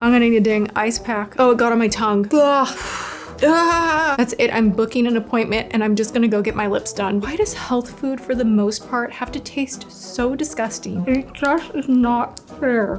I'm gonna need a dang ice pack. Oh, it got on my tongue. Ugh. That's it. I'm booking an appointment and I'm just gonna go get my lips done. Why does health food for the most part have to taste so disgusting? It just is not fair.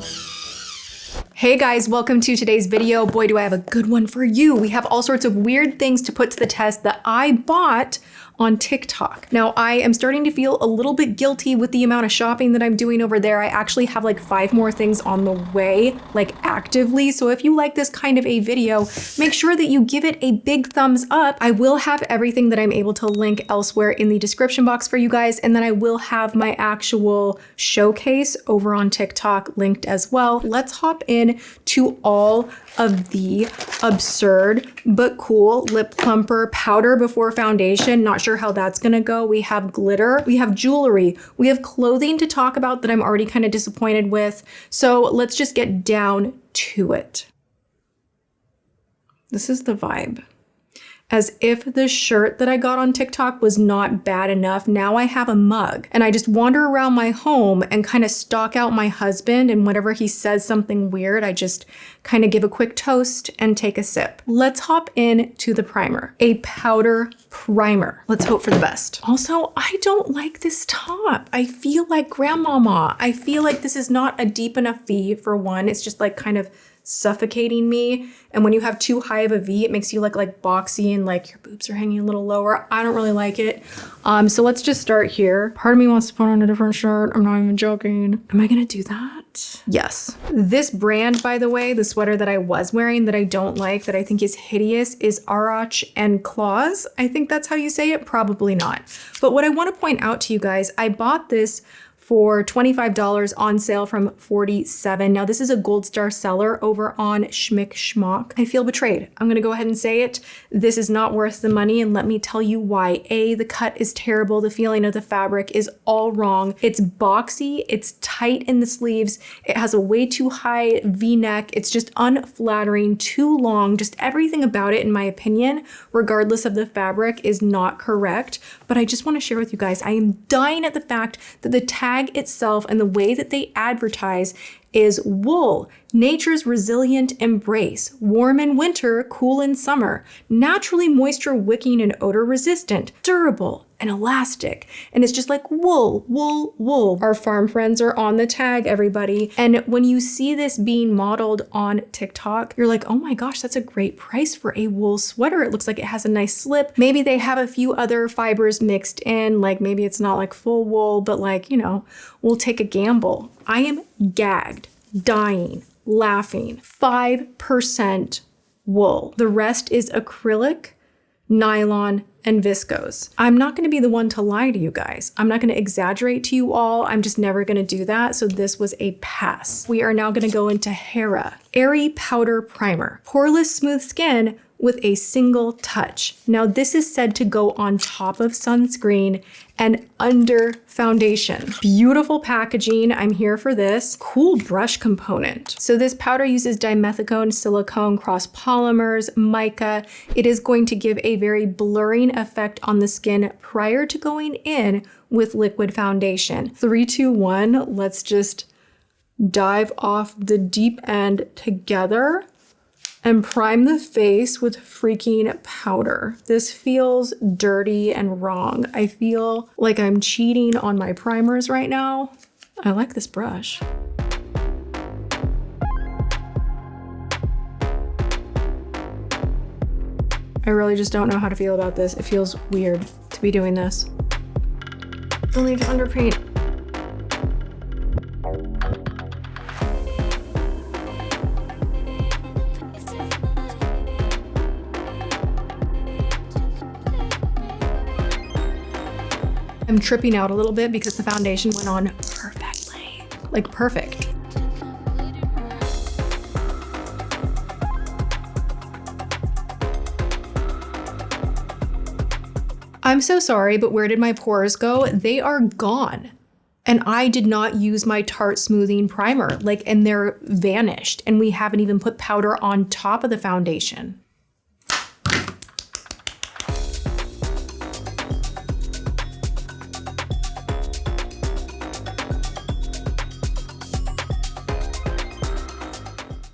Hey guys, welcome to today's video. Boy, do I have a good one for you. We have all sorts of weird things to put to the test that I bought on TikTok. Now, I am starting to feel a little bit guilty with the amount of shopping that I'm doing over there. I actually have like 5 more things on the way, like actively. So if you like this kind of a video, make sure that you give it a big thumbs up. I will have everything that I'm able to link elsewhere in the description box for you guys. And then I will have my actual showcase over on TikTok linked as well. Let's hop in to all of the absurd but cool lip plumper powder before foundation. Not sure how that's gonna go. We have glitter, we have jewelry, we have clothing to talk about that I'm already kind of disappointed with. So let's just get down to it. This is the vibe. As if the shirt that I got on TikTok was not bad enough, now I have a mug and I just wander around my home and kind of stalk out my husband, and whenever he says something weird, I just kind of give a quick toast and take a sip. Let's hop in to the primer. A powder primer. Let's hope for the best. Also, I don't like this top. I feel like grandmama. I feel like this is not a deep enough V for one. It's just like kind of suffocating me. And when you have too high of a V, it makes you look like boxy and like your boobs are hanging a little lower. I don't really like it. So let's just start here. Part of me wants to put on a different shirt. I'm not even joking. Am I gonna do that? Yes. This brand, by the way, the sweater that I was wearing that I don't like, that I think is hideous, is Arach and Cloz. I think that's how you say it. Probably not. But what I want to point out to you guys, I bought this for $25 on sale from $47. Now this is a gold star seller over on Schmick Schmock. I feel betrayed. I'm gonna go ahead and say it. This is not worth the money, and let me tell you why. A, the cut is terrible. The feeling of the fabric is all wrong. It's boxy, it's tight in the sleeves. It has a way too high V-neck. It's just unflattering, too long. Just everything about it, in my opinion, regardless of the fabric, is not correct. But I just wanna share with you guys, I am dying at the fact that the tag itself and the way that they advertise is wool, nature's resilient embrace, warm in winter, cool in summer, naturally moisture wicking and odor resistant, durable and elastic. And it's just like wool, wool, wool. Our farm friends are on the tag, everybody. And when you see this being modeled on TikTok, you're like, oh my gosh, that's a great price for a wool sweater. It looks like it has a nice slip. Maybe they have a few other fibers mixed in, like maybe it's not like full wool, but like, you know, we'll take a gamble. I am gagged, dying, laughing. 5% wool. The rest is acrylic, nylon, and viscose. I'm not gonna be the one to lie to you guys. I'm not gonna exaggerate to you all. I'm just never gonna do that. So this was a pass. We are now gonna go into Hera. Airy Powder Primer. Poreless smooth skin with a single touch. Now this is said to go on top of sunscreen and under foundation. Beautiful packaging, I'm here for this. Cool brush component. So this powder uses dimethicone, silicone, cross polymers, mica. It is going to give a very blurring effect on the skin prior to going in with liquid foundation. 3, 2, 1, let's just dive off the deep end together and prime the face with freaking powder. This feels dirty and wrong. I feel like I'm cheating on my primers right now. I like this brush. I really just don't know how to feel about this. It feels weird to be doing this. Still need to underpaint. I'm tripping out a little bit because the foundation went on perfectly, like perfect. I'm so sorry, but where did my pores go? They are gone. And I did not use my Tarte Smoothing Primer, and they're vanished. And we haven't even put powder on top of the foundation.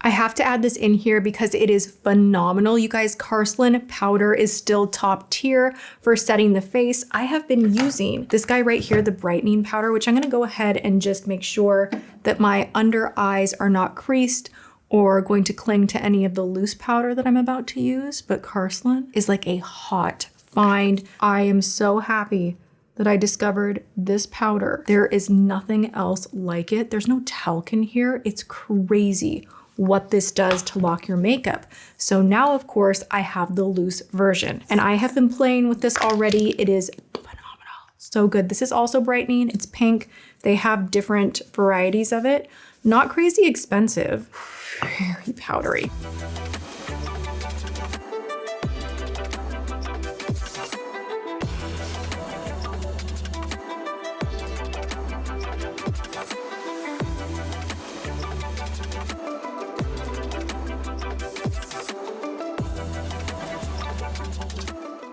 I have to add this in here because it is phenomenal. You guys, Carlsan powder is still top tier for setting the face. I have been using this guy right here, the brightening powder, which I'm gonna go ahead and just make sure that my under eyes are not creased or going to cling to any of the loose powder that I'm about to use. But Carlsan is like a hot find. I am so happy that I discovered this powder. There is nothing else like it. There's no talc in here. It's crazy what this does to lock your makeup. So now, of course, I have the loose version and I have been playing with this already. It is phenomenal. So good. This is also brightening. It's pink. They have different varieties of it. Not crazy expensive. Very powdery.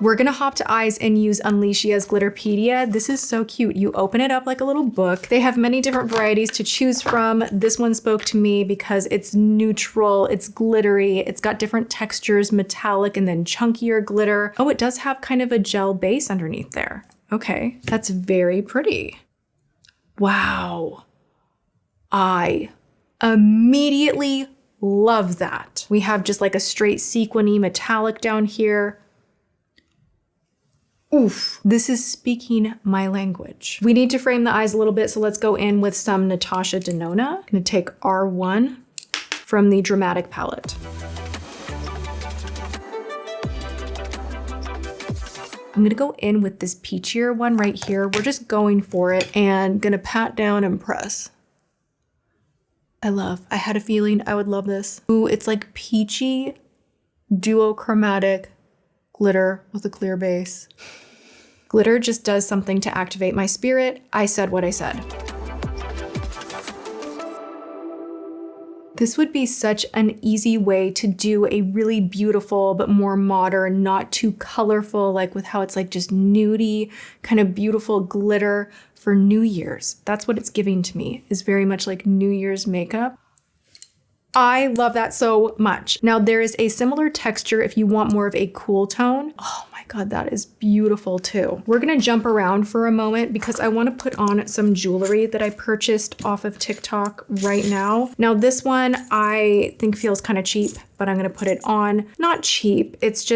We're gonna hop to eyes and use Unleashia's Glitterpedia. This is so cute. You open it up like a little book. They have many different varieties to choose from. This one spoke to me because it's neutral, it's glittery, it's got different textures, metallic and then chunkier glitter. Oh, it does have kind of a gel base underneath there. Okay, that's very pretty. Wow. I immediately love that. We have just like a straight sequiny metallic down here. Oof, this is speaking my language. We need to frame the eyes a little bit, so let's go in with some Natasha Denona. I'm gonna take R1 from the Dramatic palette. I'm gonna go in with this peachier one right here. We're just going for it and gonna pat down and press. I had a feeling I would love this. Ooh, it's like peachy, duochromatic glitter with a clear base. Glitter just does something to activate my spirit. I said what I said. This would be such an easy way to do a really beautiful but more modern, not too colorful, like with how it's like just nudie, kind of beautiful glitter for New Year's. That's what it's giving to me, is very much like New Year's makeup. I love that so much. Now there is a similar texture if you want more of a cool tone. Oh my God, that is beautiful too. We're gonna jump around for a moment because I wanna put on some jewelry that I purchased off of TikTok right now. Now this one I think feels kind of cheap, but I'm gonna put it on. Not cheap, it's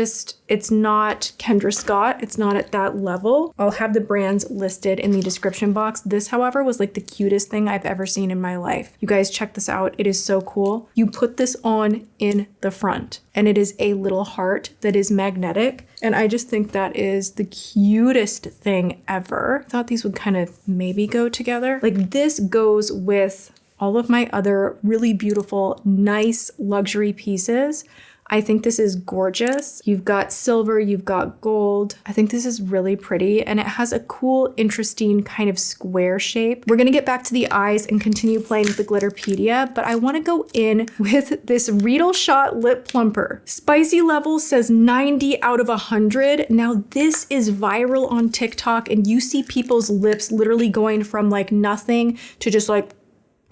not Kendra Scott. It's not at that level. I'll have the brands listed in the description box. This, however, was like the cutest thing I've ever seen in my life. You guys check this out. It is so cool. You put this on in the front and it is a little heart that is magnetic. And I just think that is the cutest thing ever. I thought these would kind of maybe go together. Like this goes with all of my other really beautiful, nice luxury pieces. I think this is gorgeous. You've got silver, you've got gold. I think this is really pretty and it has a cool, interesting kind of square shape. We're gonna get back to the eyes and continue playing with the Glitterpedia, but I wanna go in with this Reedle Shot Lip Plumper. Spicy level says 90 out of 100. Now this is viral on TikTok and you see people's lips literally going from like nothing to just like,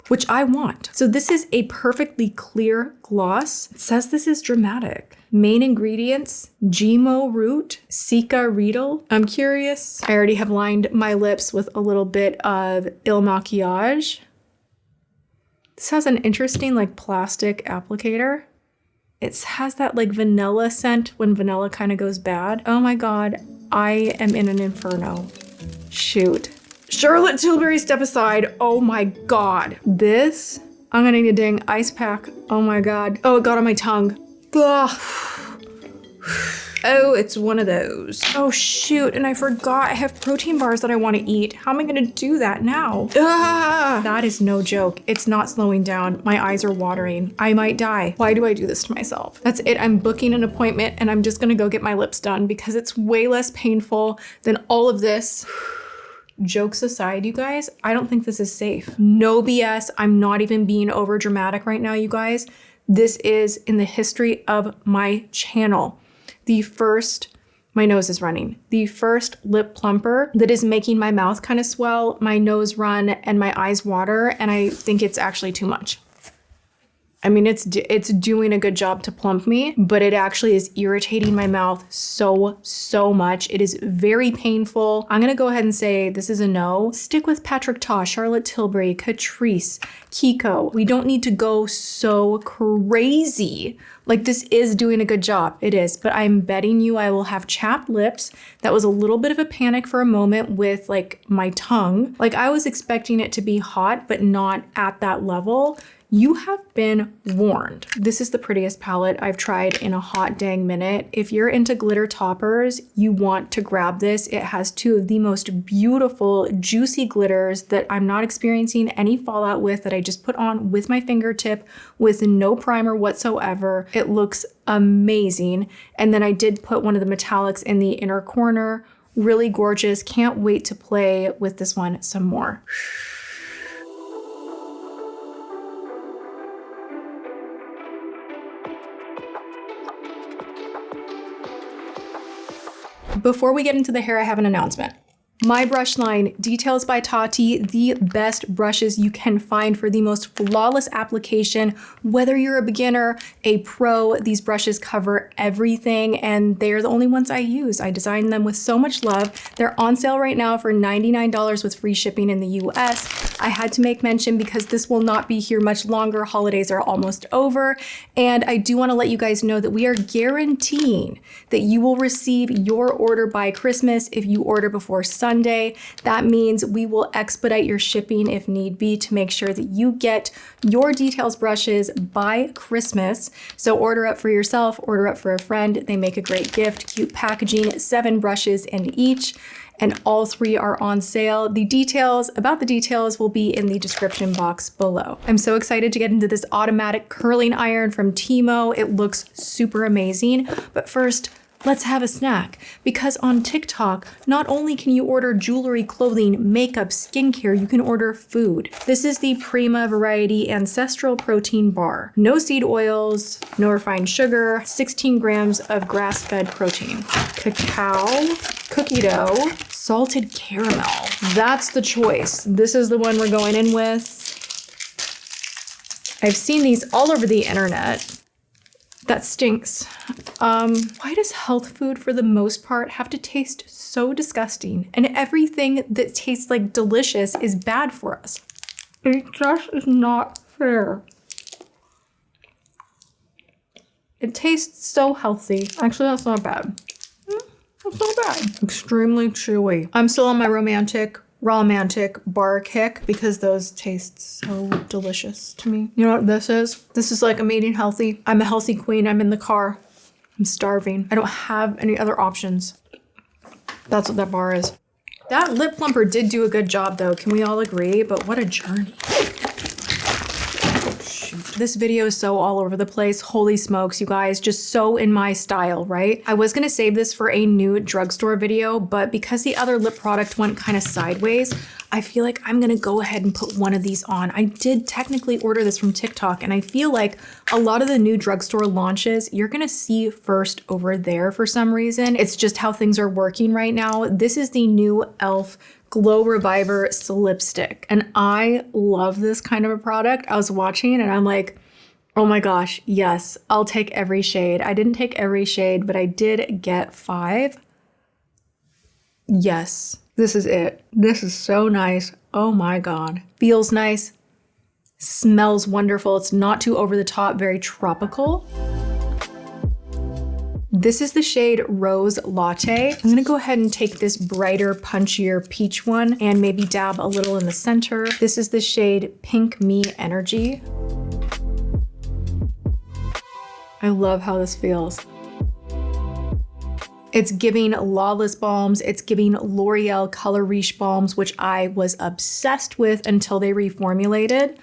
which I want. So this is a perfectly clear gloss. It says this is dramatic. Main ingredients, TYMO root, Cica Reedle. I'm curious. I already have lined my lips with a little bit of Il Maquillage. This has an interesting like plastic applicator. It has that like vanilla scent when vanilla kind of goes bad. Oh my God, I am in an inferno. Shoot. Charlotte Tilbury, step aside. Oh my God. This, I'm gonna need a dang ice pack. Oh my God. Oh, it got on my tongue. Ugh. Oh, it's one of those. Oh shoot, and I forgot I have protein bars that I wanna eat. How am I gonna do that now? Ah, that is no joke. It's not slowing down. My eyes are watering. I might die. Why do I do this to myself? That's it, I'm booking an appointment and I'm just gonna go get my lips done because it's way less painful than all of this. Jokes aside, you guys, I don't think this is safe. No BS. I'm not even being over dramatic right now, you guys. This is in the history of my channel. My nose is running. The first lip plumper that is making my mouth kind of swell, my nose run, and my eyes water, and I think it's actually too much. I mean, it's doing a good job to plump me, but it actually is irritating my mouth so much. It is very painful. I'm gonna go ahead and say this is a no. Stick with Patrick Ta, Charlotte Tilbury, Catrice, Kiko. We don't need to go so crazy. Like, this is doing a good job. It is, but I'm betting you I will have chapped lips. That was a little bit of a panic for a moment with like my tongue. Like, I was expecting it to be hot, but not at that level. You have been warned. This is the prettiest palette I've tried in a hot dang minute. If you're into glitter toppers, you want to grab this. It has two of the most beautiful, juicy glitters that I'm not experiencing any fallout with, that I just put on with my fingertip with no primer whatsoever. It looks amazing. And then I did put one of the metallics in the inner corner. Really gorgeous. Can't wait to play with this one some more. Before we get into the hair, I have an announcement. My brush line, Details by Tati, the best brushes you can find for the most flawless application. Whether you're a beginner, a pro, these brushes cover everything, and they're the only ones I use. I designed them with so much love. They're on sale right now for $99 with free shipping in the US. I had to make mention because this will not be here much longer. Holidays are almost over. And I do want to let you guys know that we are guaranteeing that you will receive your order by Christmas if you order before Sunday. That means we will expedite your shipping if need be to make sure that you get your Details brushes by Christmas. So order up for yourself, order up for a friend. They make a great gift, cute packaging, 7 brushes in each, and all 3 are on sale. The details about the details will be in the description box below. I'm so excited to get into this automatic curling iron from TYMO. It looks super amazing, but first, let's have a snack, because on TikTok, not only can you order jewelry, clothing, makeup, skincare, you can order food. This is the Prima variety Ancestral protein bar. No seed oils, no refined sugar, 16 grams of grass-fed protein. Cacao, cookie dough, salted caramel. That's the choice. This is the one we're going in with. I've seen these all over the internet. That stinks. Why does health food for the most part have to taste so disgusting? And everything that tastes like delicious is bad for us. It just is not fair. It tastes so healthy. Actually, that's not bad. That's not bad. Extremely chewy. I'm still on my romantic bar kick because those taste so delicious to me. You know what this is? This is like I'm eating healthy. I'm a healthy queen. I'm in the car. I'm starving. I don't have any other options. That's what that bar is. That lip plumper did do a good job though. Can we all agree? But what a journey. This video is so all over the place. Holy smokes, you guys, just so in my style, right? I was gonna save this for a new drugstore video, but because the other lip product went kind of sideways, I feel like I'm gonna go ahead and put one of these on. I did technically order this from TikTok, and I feel like a lot of the new drugstore launches, you're gonna see first over there for some reason. It's just how things are working right now. This is the new e.l.f. Glow Reviver Slipstick. And I love this kind of a product. I was watching and I'm like, oh my gosh, yes, I'll take every shade. I didn't take every shade, but I did get 5. Yes, this is it. This is so nice. Oh my God. Feels nice. Smells wonderful. It's not too over the top, very tropical. This is the shade Rose Latte. I'm gonna go ahead and take this brighter, punchier peach one and maybe dab a little in the center. This is the shade Pink Me Energy. I love how this feels. It's giving Lawless Balms. It's giving L'Oreal Color Riche Balms, which I was obsessed with until they reformulated.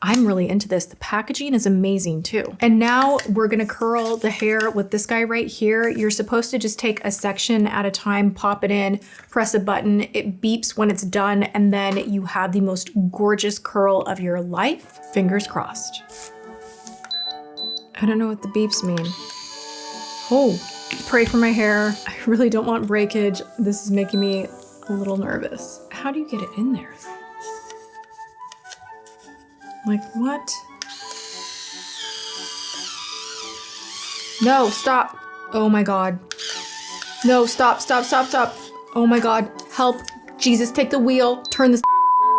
I'm really into this. The packaging is amazing too. And now we're gonna curl the hair with this guy right here. You're supposed to just take a section at a time, pop it in, press a button, it beeps when it's done, and then you have the most gorgeous curl of your life. Fingers crossed. I don't know what the beeps mean. Oh, pray for my hair. I really don't want breakage. This is making me a little nervous. How do you get it in there? Like what? No, stop. Oh my God. No, stop, stop, stop, stop. Oh my God, help. Jesus, take the wheel. Turn this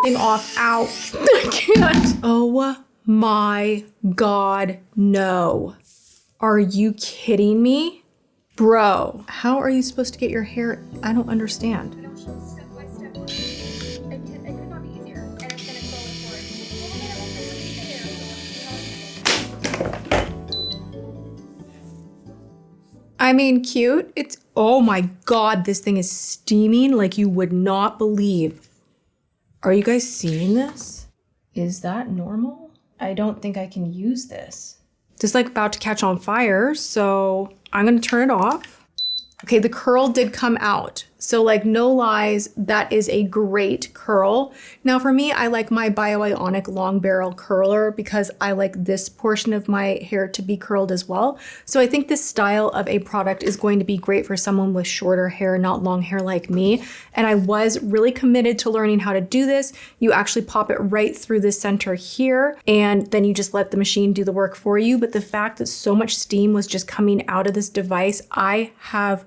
thing off. Ow. I can't. Oh my God, no. Are you kidding me? Bro, how are you supposed to get your hair? I don't understand. It'll show step by step. It could not be easier. And it's gonna I mean, cute. It's, oh my God, this thing is steaming like you would not believe. Are you guys seeing this? Is that normal? I don't think I can use this. This is like about to catch on fire, so I'm gonna turn it off. Okay, the curl did come out. So like no lies, that is a great curl. Now for me, I like my Bioionic long barrel curler because I like this portion of my hair to be curled as well. So I think this style of a product is going to be great for someone with shorter hair, not long hair like me. And I was really committed to learning how to do this. You actually pop it right through the center here, and then you just let the machine do the work for you. But the fact that so much steam was just coming out of this device, I have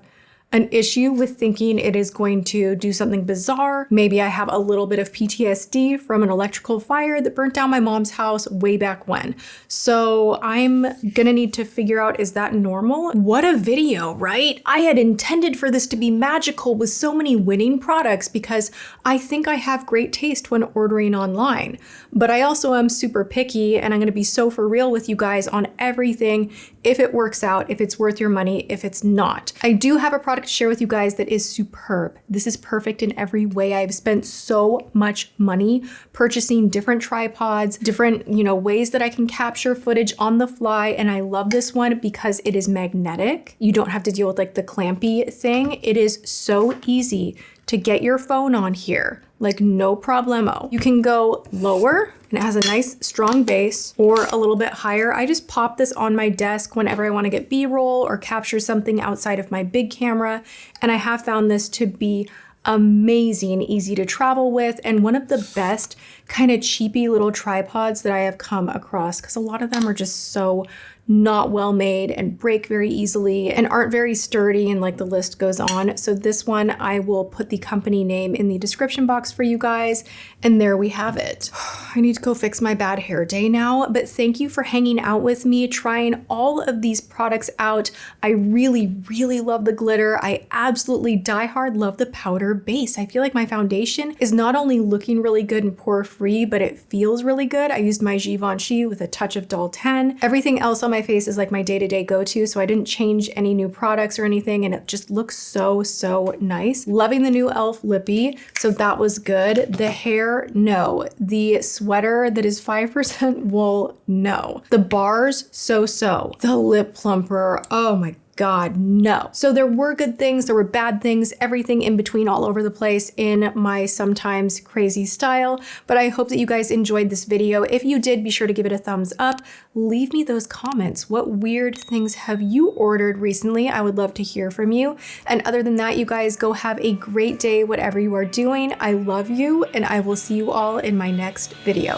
an issue with thinking it is going to do something bizarre. Maybe I have a little bit of PTSD from an electrical fire that burnt down my mom's house way back when. So I'm gonna need to figure out, is that normal? What a video, right? I had intended for this to be magical with so many winning products because I think I have great taste when ordering online. But I also am super picky, and I'm gonna be so for real with you guys on everything. If it works out, if it's worth your money, if it's not. I do have a product to share with you guys that is superb. This is perfect in every way. I've spent so much money purchasing different tripods, different, ways that I can capture footage on the fly. And I love this one because it is magnetic. You don't have to deal with like the clampy thing. It is so easy to get your phone on here, like no problemo. You can go lower, and it has a nice strong base, or a little bit higher. I just pop this on my desk whenever I want to get B-roll or capture something outside of my big camera. And I have found this to be amazing, easy to travel with, and one of the best kind of cheapy little tripods that I have come across, because a lot of them are just so not well made and break very easily and aren't very sturdy, and like the list goes on. So this one, I will put the company name in the description box for you guys, and there we have it. I need to go fix my bad hair day now, but thank you for hanging out with me, trying all of these products out. I really, really love the glitter. I absolutely diehard love the powder base. I feel like my foundation is not only looking really good and pore free, but it feels really good. I used my Givenchy with a touch of Doll 10. Everything else on my face is like my day-to-day go-to, so I didn't change any new products or anything, and it just looks so, so nice. Loving the new e.l.f. lippy, so that was good. The hair, no. The sweater that is 5% wool, no. The bars, so-so. The lip plumper, oh my God, no. So there were good things, there were bad things, everything in between all over the place in my sometimes crazy style. But I hope that you guys enjoyed this video. If you did, be sure to give it a thumbs up. Leave me those comments. What weird things have you ordered recently? I would love to hear from you. And other than that, you guys go have a great day, whatever you are doing. I love you, and I will see you all in my next video.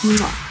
Mwah.